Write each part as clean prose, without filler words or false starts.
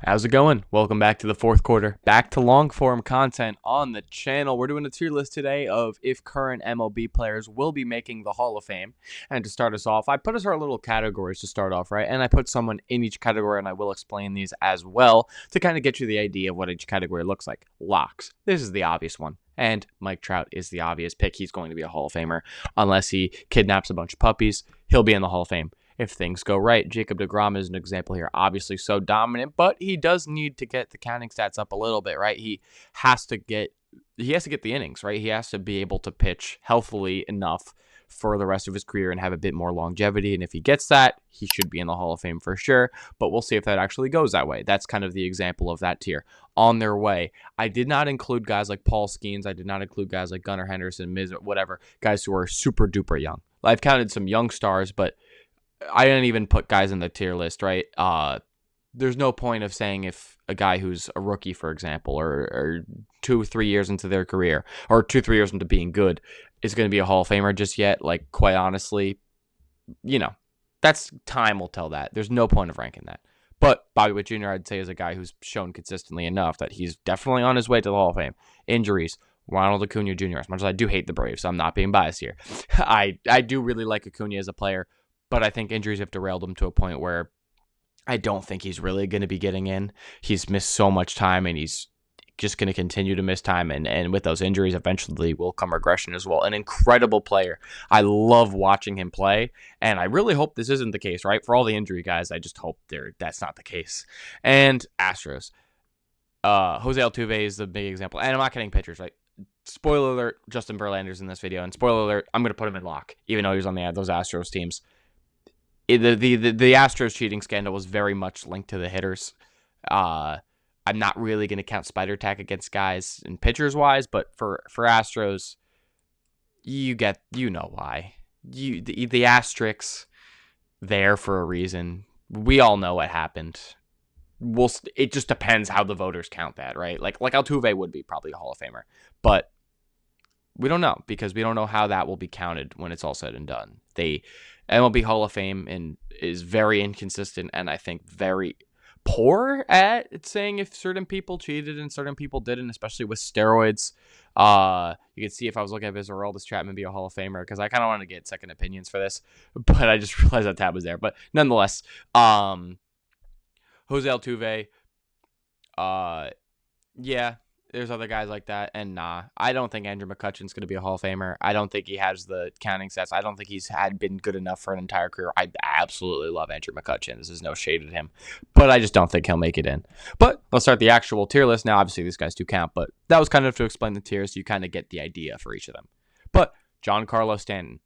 How's it going? Welcome back to the fourth quarter. Back to long form content on the channel. We're doing a tier list today of if current MLB players will be making the Hall of Fame. And to start us off, I put us our little categories to start off, right? And I put someone in each category, and I will explain these as well to kind of get you the idea of what each category looks like. Locks. This is the obvious one. And Mike Trout is the obvious pick. He's going to be a Hall of Famer. Unless he kidnaps a bunch of puppies, he'll be in the Hall of Fame. If things go right, Jacob deGrom is an example here. Obviously so dominant, but he does need to get the counting stats up a little bit, right? He has to get the innings, right? He has to be able to pitch healthily enough for the rest of his career and have a bit more longevity. And if he gets that, he should be in the Hall of Fame for sure. But we'll see if that actually goes that way. That's kind of the example of that tier. On their way, I did not include guys like Paul Skeens. I did not include guys like Gunnar Henderson, Miz, whatever, guys who are super duper young. I've counted some young stars, but I didn't even put guys in the tier list, right? There's no point of saying if a guy who's a rookie, for example, or 2-3 years into their career, or 2-3 years into being good, is going to be a Hall of Famer just yet. Like, quite honestly, that's time will tell that. There's no point of ranking that. But Bobby Witt Jr., I'd say, is a guy who's shown consistently enough that he's definitely on his way to the Hall of Fame. Injuries. Ronald Acuna Jr., as much as I do hate the Braves, so I'm not being biased here. I do really like Acuna as a player, but I think injuries have derailed him to a point where I don't think he's really going to be getting in. He's missed so much time, and he's just going to continue to miss time. And with those injuries, eventually will come regression as well. An incredible player. I love watching him play, and I really hope this isn't the case, right? For all the injury guys, I just hope that's not the case. And Astros. Jose Altuve is the big example. And I'm not kidding pitchers, right? Spoiler alert, Justin Verlander's in this video. And spoiler alert, I'm going to put him in lock, even though he was on those Astros teams. The Astros cheating scandal was very much linked to the hitters. I'm not really going to count spider tack against guys and pitchers wise, but for Astros, you know why. The asterisks there for a reason. We all know what happened. It just depends how the voters count that, right? Like Altuve would be probably a Hall of Famer, but we don't know because we don't know how that will be counted when it's all said and done. MLB Hall of Fame is very inconsistent and I think very poor at saying if certain people cheated and certain people didn't, especially with steroids. You can see if I was looking at Aroldis Chapman be a Hall of Famer because I kind of wanted to get second opinions for this, but I just realized that tab was there. But nonetheless, Jose Altuve, yeah. There's other guys like that, and I don't think Andrew McCutchen's going to be a Hall of Famer. I don't think he has the counting stats. I don't think he's been good enough for an entire career. I absolutely love Andrew McCutchen. This is no shade at him, but I just don't think he'll make it in. But let's start the actual tier list. Now, obviously, these guys do count, but that was kind of to explain the tiers so you kind of get the idea for each of them. But Giancarlo Stanton,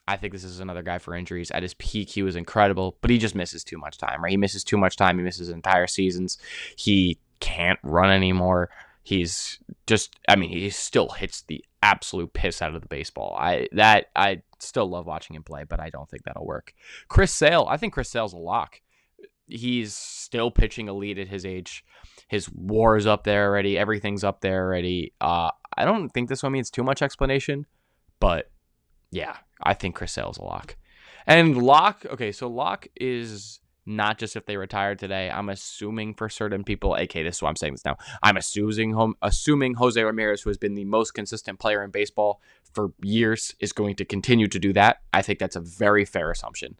I think this is another guy for injuries. At his peak, he was incredible, but he just misses too much time, right? He misses too much time. He misses entire seasons. He can't run anymore. He still hits the absolute piss out of the baseball. I still love watching him play, but I don't think that'll work. Chris Sale, I think Chris Sale's a lock. He's still pitching elite at his age. His WAR is up there already. Everything's up there already. I don't think this one means too much explanation, but yeah, I think Chris Sale's a lock. And lock, okay, so lock is not just if they retired today. I'm assuming for certain people, aka this is why I'm saying this now. I'm assuming Jose Ramirez, who has been the most consistent player in baseball for years, is going to continue to do that. I think that's a very fair assumption.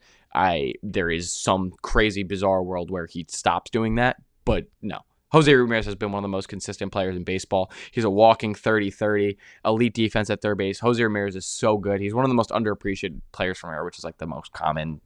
There is some crazy, bizarre world where he stops doing that, but no. Jose Ramirez has been one of the most consistent players in baseball. He's a walking 30-30, elite defense at third base. Jose Ramirez is so good. He's one of the most underappreciated players from here, which is like the most common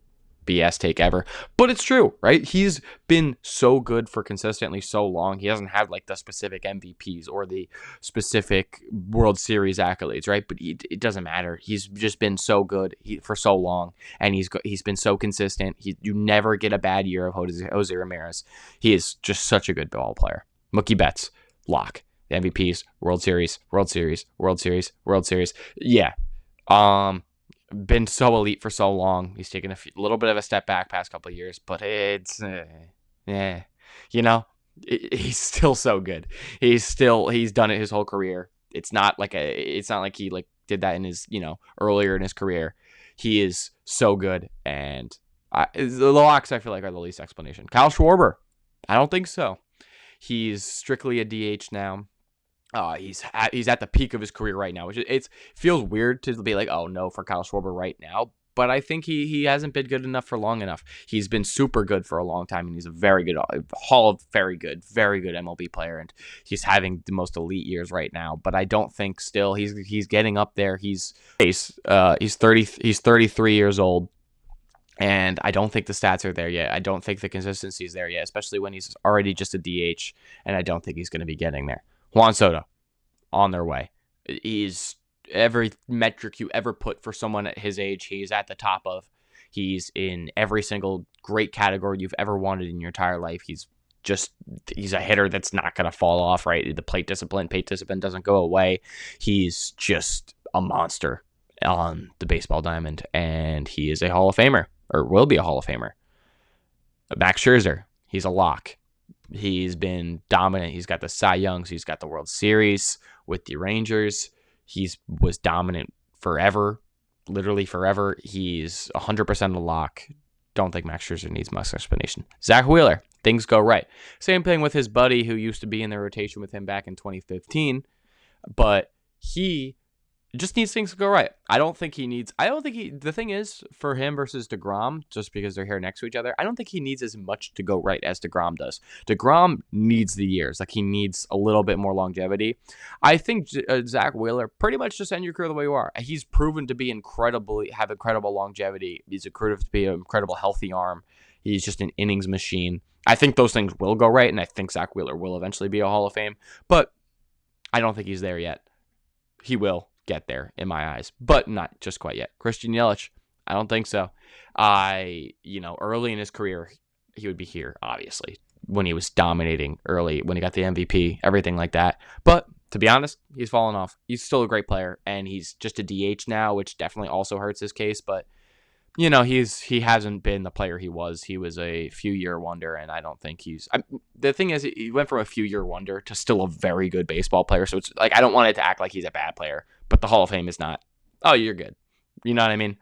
BS take ever, but it's true, right? He's been so good for consistently so long. He hasn't had like the specific MVPs or the specific World Series accolades, right? But it doesn't matter. He's just been so good for so long, and he's been so consistent. You never get a bad year of Jose Ramirez. He is just such a good ball player. Mookie Betts, lock. The MVPs, World Series, World Series, World Series, World Series. Yeah. Been so elite for so long. He's taken a little bit of a step back past couple of years, but it's he's still so good. He's done it his whole career. It's not like he like did that in his earlier in his career. He is so good, and the locks I feel like are the least explanation. Kyle Schwarber, I don't think so. He's strictly a DH now. He's at the peak of his career right now, which it feels weird to be like, oh no, for Kyle Schwarber right now. But I think he hasn't been good enough for long enough. He's been super good for a long time, and he's a very good very good MLB player, and he's having the most elite years right now. But I don't think still he's getting up there. He's 33 years old. And I don't think the stats are there yet. I don't think the consistency is there yet, especially when he's already just a DH, and I don't think he's going to be getting there. Juan Soto, on their way. He's every metric you ever put for someone at his age, he's at the top of. He's in every single great category you've ever wanted in your entire life. He's a hitter that's not going to fall off, right? The plate discipline doesn't go away. He's just a monster on the baseball diamond, and he is a Hall of Famer, or will be a Hall of Famer. Max Scherzer, he's a lock. He's been dominant. He's got the Cy Youngs. He's got the World Series with the Rangers. He was dominant forever, literally forever. He's 100% a lock. Don't think Max Scherzer needs much explanation. Zach Wheeler, things go right. Same thing with his buddy who used to be in the rotation with him back in 2015, but he just needs things to go right. The thing is, for him versus DeGrom, just because they're here next to each other, I don't think he needs as much to go right as DeGrom does. DeGrom needs the years. Like, he needs a little bit more longevity. I think Zach Wheeler, pretty much just end your career the way you are. He's proven to be have incredible longevity. He's proven to be an incredible healthy arm. He's just an innings machine. I think those things will go right, and I think Zach Wheeler will eventually be a Hall of Fame, but I don't think he's there yet. He will get there in my eyes, but not just quite yet. Christian Yelich, I don't think so. Early in his career, he would be here, obviously, when he was dominating early, when he got the MVP, everything like that. But to be honest, he's fallen off. He's still a great player, and he's just a DH now, which definitely also hurts his case. But he hasn't been the player he was. He was a few-year wonder, and I don't think the thing is, he went from a few-year wonder to still a very good baseball player. So it's like, I don't want it to act like he's a bad player, but the Hall of Fame is not, oh, you're good. You know what I mean?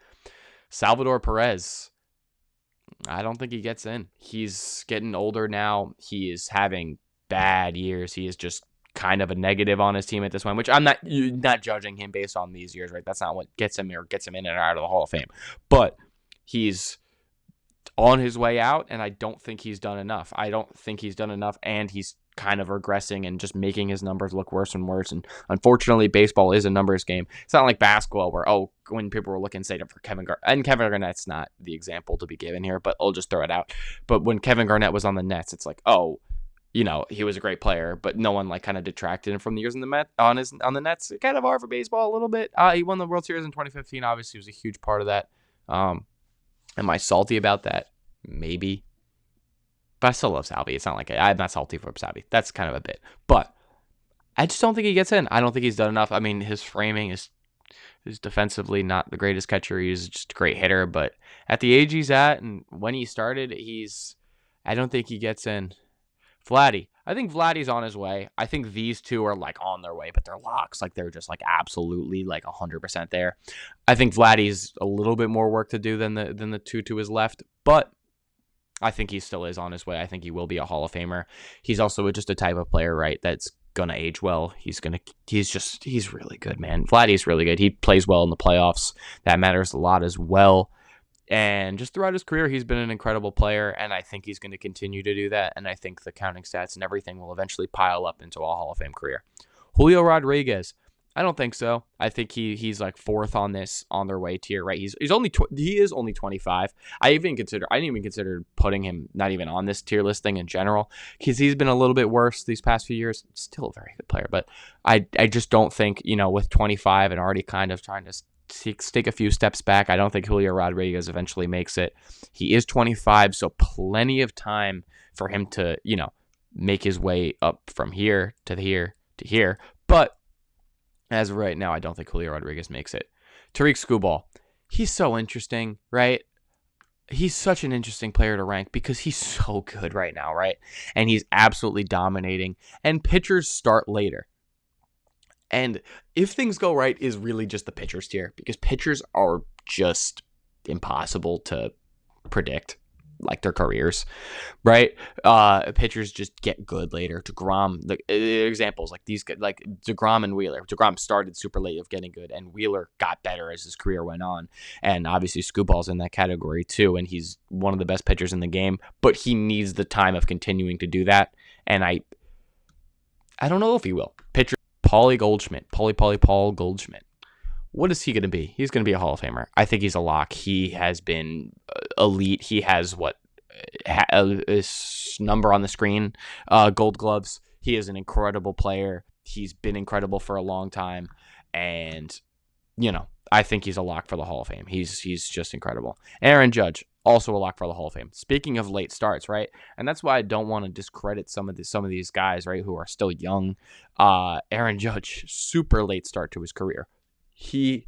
Salvador Perez, I don't think he gets in. He's getting older now. He is having bad years. He is just kind of a negative on his team at this point, which I'm not judging him based on these years, right? That's not what gets him in and out of the Hall of Fame. But he's on his way out, and I don't think he's done enough. And he's kind of regressing and just making his numbers look worse and worse. And unfortunately, baseball is a numbers game. It's not like basketball where, when people were looking, say, for Kevin Garnett, and Kevin Garnett's not the example to be given here, but I'll just throw it out. But when Kevin Garnett was on the Nets, it's like, he was a great player, but no one kind of detracted him from the years on the Nets. Kind of hard for baseball a little bit. He won the World Series in 2015. Obviously, he was a huge part of that. Am I salty about that? Maybe. But I still love Salvi. It's not like I'm not salty for Salvi. That's kind of a bit. But I just don't think he gets in. I don't think he's done enough. I mean, his framing is defensively not the greatest catcher. He's just a great hitter. But at the age he's at and when he started, I don't think he gets in. Vladdy. I think Vladdy's on his way. I think these two are on their way, but they're locks. They're just absolutely 100% there. I think Vladdy's a little bit more work to do than the two to his left, but I think he still is on his way. I think he will be a Hall of Famer. He's also just a type of player, right, that's gonna age well. He's really good, man. Vladdy's really good. He plays well in the playoffs. That matters a lot as well. And just throughout his career, he's been an incredible player, and I think he's going to continue to do that. And I think the counting stats and everything will eventually pile up into a Hall of Fame career. Julio Rodriguez, I don't think so. I think he's fourth on their way tier, right? He is only 25. I didn't even consider putting him not even on this tier list thing in general, because he's been a little bit worse these past few years. Still a very good player, but I just don't think, with 25 and already kind of trying to take a few steps back, I don't think Julio Rodriguez eventually makes it. He is 25, so plenty of time for him to, make his way up from here to here to here. But as of right now, I don't think Julio Rodriguez makes it. Tariq Skubal, he's so interesting, right? He's such an interesting player to rank because he's so good right now, right? And he's absolutely dominating. And pitchers start later. And if things go right, is really just the pitchers tier, because pitchers are just impossible to predict. like their careers, right? Pitchers just get good later. DeGrom, the examples like these, like DeGrom and Wheeler. DeGrom started super late of getting good, and Wheeler got better as his career went on. And obviously, Scooball's in that category too, and he's one of the best pitchers in the game. But he needs the time of continuing to do that, and I don't know if he will. Pitcher Paul Goldschmidt. What is he going to be? He's going to be a Hall of Famer. I think he's a lock. He has been elite. He has a number on the screen, Gold Gloves. He is an incredible player. He's been incredible for a long time, and I think he's a lock for the Hall of Fame. He's just incredible. Aaron Judge, also a lock for the Hall of Fame. Speaking of late starts, right? And that's why I don't want to discredit some of these guys, right, who are still young. Aaron Judge, super late start to his career. He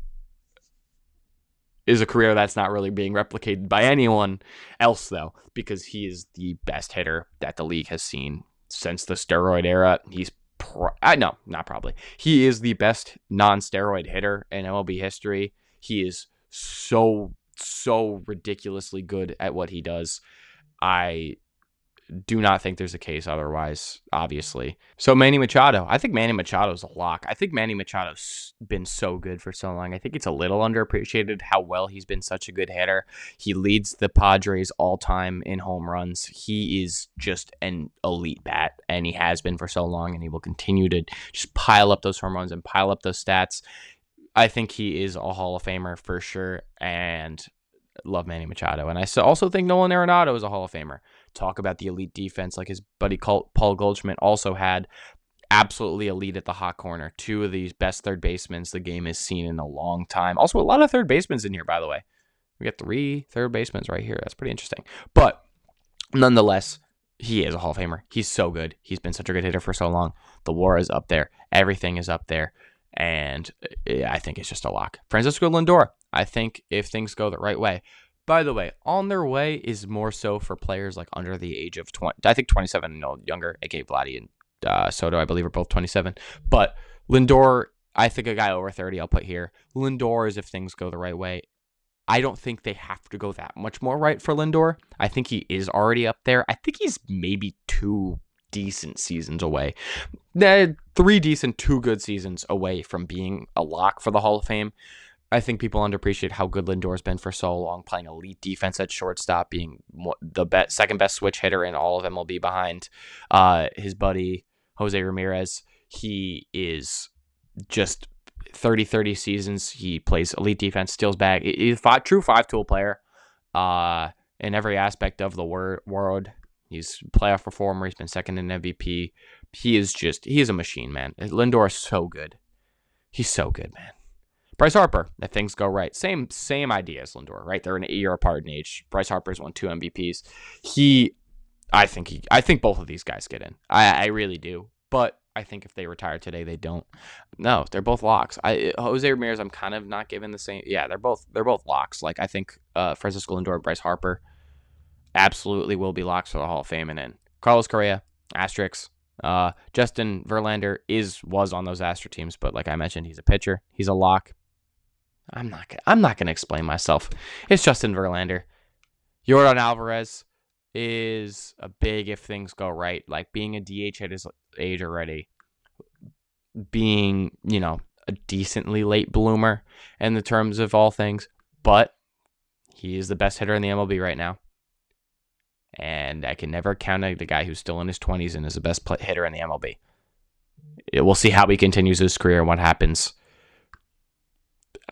is a career that's not really being replicated by anyone else, though, because he is the best hitter that the league has seen since the steroid era. No, not probably. He is the best non-steroid hitter in MLB history. He is so ridiculously good at what he does. I do not think there's a case otherwise, obviously. So Manny Machado. I think Manny Machado's a lock. I think Manny Machado's been so good for so long. I think it's a little underappreciated how well he's been such a good hitter. He leads the Padres all time in home runs. He is just an elite bat, and he has been for so long, and he will continue to just pile up those home runs and pile up those stats. I think he is a Hall of Famer for sure, and love Manny Machado. And I also think Nolan Arenado is a Hall of Famer. Talk about the elite defense, like his buddy Paul Goldschmidt also had. Absolutely elite at the hot corner. Two of these best third basemen the game has seen in a long time. Also, a lot of third basemen in here, by the way. We got 3 third basemen right here. That's pretty interesting. But nonetheless, he is a Hall of Famer. He's so good. He's been such a good hitter for so long. The WAR is up there. Everything is up there. And I think it's just a lock. Francisco Lindor. I think if things go the right way. By the way, on their way is more so for players like under the age of 20. I think 27 and younger. A.K. Vladdy and Soto, I believe, are both 27. But Lindor, I think a guy over 30 I'll put here. Lindor is if things go the right way. I don't think they have to go that much more right for Lindor. I think he is already up there. I think he's maybe 2 decent seasons away. 3 decent, 2 good seasons away from being a lock for the Hall of Fame. I think people underappreciate how good Lindor's been for so long, playing elite defense at shortstop, being the second best switch hitter in all of MLB behind his buddy Jose Ramirez. He is just 30 seasons. He plays elite defense, steals bag. He's a true 5-tool player in every aspect of the world. He's a playoff performer. He's been second in MVP. He is a machine, man. Lindor is so good. He's so good, man. Bryce Harper, if things go right, same idea as Lindor, right? They're an 8-year apart in age. Bryce Harper's won 2 MVPs. I think both of these guys get in. I really do. But I think if they retire today, they don't. No, they're both locks. Jose Ramirez, I'm kind of not giving the same. Yeah, they're both locks. Like I think Francisco Lindor and Bryce Harper absolutely will be locks for the Hall of Fame and in. Carlos Correa, asterisk. Justin Verlander was on those Astro teams, but like I mentioned, he's a pitcher. He's a lock. I'm not gonna explain myself. It's Justin Verlander. Yordan Alvarez is a big if things go right. Like being a DH at his age already, being a decently late bloomer in the terms of all things, but he is the best hitter in the MLB right now. And I can never count out the guy who's still in his 20s and is the best hitter in the MLB. We'll see how he continues his career and what happens.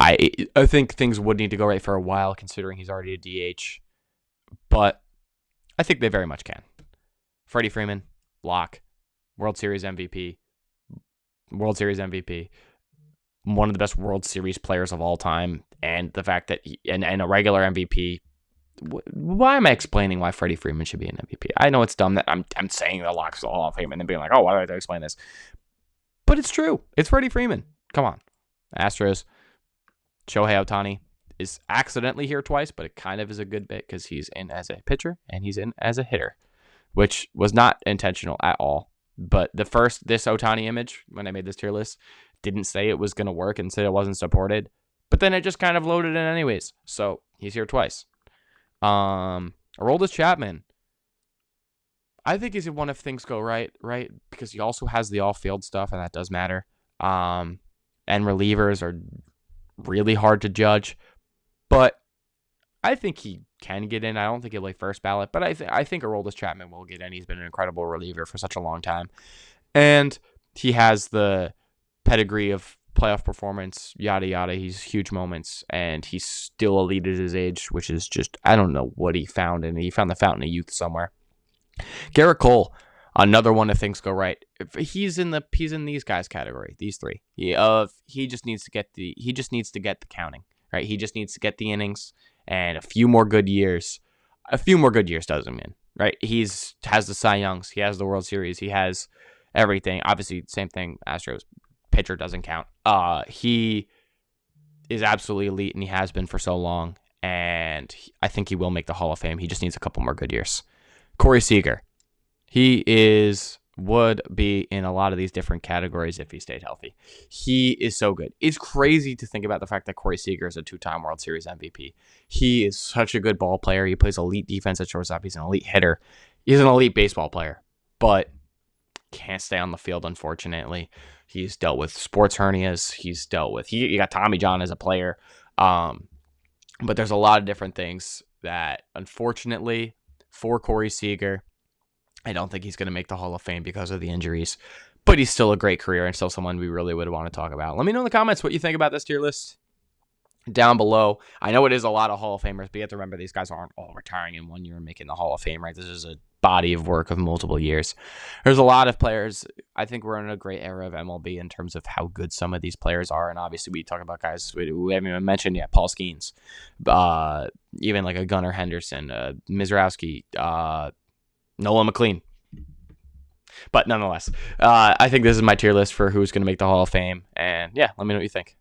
I think things would need to go right for a while, considering he's already a DH. But I think they very much can. Freddie Freeman, lock. World Series MVP. One of the best World Series players of all time. And the fact that and a regular MVP. Why am I explaining why Freddie Freeman should be an MVP? I know it's dumb that I'm saying the locks of the Hall of Fame and then being like, oh, why do I have to explain this? But it's true. It's Freddie Freeman. Come on. Astros. Shohei Ohtani is accidentally here twice, but it kind of is a good bit because he's in as a pitcher and he's in as a hitter, which was not intentional at all. But this Ohtani image, when I made this tier list, didn't say it was going to work and said it wasn't supported. But then it just kind of loaded in anyways. So he's here twice. Aroldis Chapman, I think he's one if things go right, because he also has the off-field stuff, and that does matter. And relievers are really hard to judge, but I think he can get in. I don't think he'll play first ballot, but I think Aroldis Chapman will get in. He's been an incredible reliever for such a long time, and he has the pedigree of playoff performance, yada yada. He's huge moments, and he's still elite at his age, which is just, I don't know what he found, and he found the fountain of youth somewhere. Garrett Cole, another one if things go right. He's in these guys category, these three. He just needs to get the counting, right? He just needs to get the innings and a few more good years. A few more good years does him in, right? Has the Cy Youngs, he has the World Series, he has everything. Obviously, same thing. Astros pitcher doesn't count. He is absolutely elite, and he has been for so long. And I think he will make the Hall of Fame. He just needs a couple more good years. Corey Seager, would be in a lot of these different categories if he stayed healthy. He is so good. It's crazy to think about the fact that Corey Seager is a 2-time World Series MVP. He is such a good ball player. He plays elite defense at shortstop. He's an elite hitter. He's an elite baseball player, but can't stay on the field, unfortunately. He's dealt with sports hernias. He got Tommy John as a player. But there's a lot of different things that, unfortunately, for Corey Seager, I don't think he's going to make the Hall of Fame because of the injuries, but he's still a great career and still someone we really would want to talk about. Let me know in the comments what you think about this tier list down below. I know it is a lot of Hall of Famers, but you have to remember these guys aren't all retiring in 1 year and making the Hall of Fame, right? This is a body of work of multiple years. There's a lot of players. I think we're in a great era of MLB in terms of how good some of these players are, and obviously we talk about guys we haven't even mentioned yet. Paul Skeens, even like a Gunnar Henderson, Mizrowski, Nolan McLean. But nonetheless, I think this is my tier list for who's going to make the Hall of Fame. And yeah, let me know what you think.